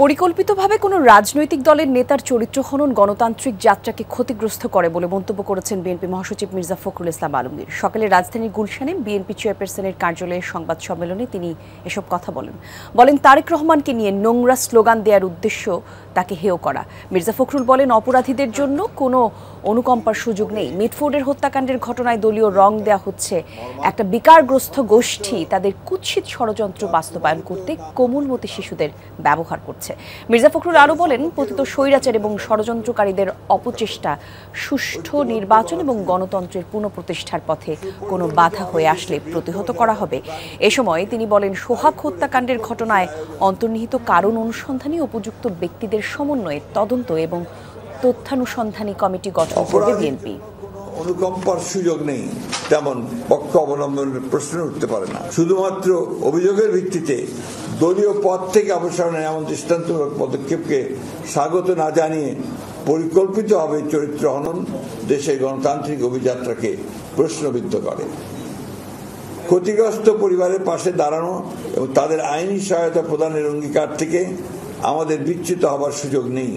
পরিকল্পিতভাবে কোনো রাজনৈতিক দলের নেতার চরিত্র হনন গণতান্ত্রিক যাত্রাকে ক্ষতিগ্রস্ত করে বলে মন্তব্য করেছেন বিএনপি মহাসচিব মির্জা ফখরুল ইসলাম আলমগীর। সকালে রাজধানীর গুলশানে বিএনপি চেয়ারপারসনের কার্যালয়ে সংবাদ সম্মেলনে তিনি এসব কথা বলেন তারেক রহমানকে নিয়ে নোংরা স্লোগান দেওয়ার উদ্দেশ্য তাকে হেয় করা। মির্জা ফখরুল বলেন, অপরাধীদের জন্য কোনো অনুকম্পার সুযোগ নেই। মিটফোর্ডের হত্যাকাণ্ডের ঘটনায় দলীয় রং দেওয়া হচ্ছে। একটা বিকারগ্রস্ত গোষ্ঠী তাদের কুৎসিত ষড়যন্ত্র বাস্তবায়ন করতে কোমলমতি শিশুদের ব্যবহার করছে। মির্জা ফখরুল আরও বলেন, পতিত স্বৈরাচার এবং ষড়যন্ত্রকারীদের অপচেষ্টা সুষ্ঠু নির্বাচন এবং গণতন্ত্রের পুনঃপ্রতিষ্ঠার পথে কোনো বাধা হয়ে আসলে প্রতিহত করা হবে। এ সময় তিনি বলেন, সোহাগ হত্যাকাণ্ডের ঘটনায় অন্তর্নিহিত কারণ অনুসন্ধানী উপযুক্ত ব্যক্তিদের সমন্বয়ে তদন্ত এবং তথ্যানুসন্ধানী কমিটি গঠন করবে বিএনপি। অনুকম্পার সুযোগ নেই, তেমন পক্ষ অবলম্বনের প্রশ্ন উঠতে পারে না। শুধুমাত্র অভিযোগের ভিত্তিতে দলীয় পদ থেকে অপসারণের এমন দৃষ্টান্তমূলক পদক্ষেপকে স্বাগত না জানিয়ে পরিকল্পিতভাবে চরিত্র হনন দেশের গণতান্ত্রিক অভিযাত্রাকে প্রশ্নবিদ্ধ করে। ক্ষতিগ্রস্ত পরিবারের পাশে দাঁড়ানো এবং তাদের আইনি সহায়তা প্রদানের অঙ্গীকার থেকে আমাদের বিচ্যুত হবার সুযোগ নেই।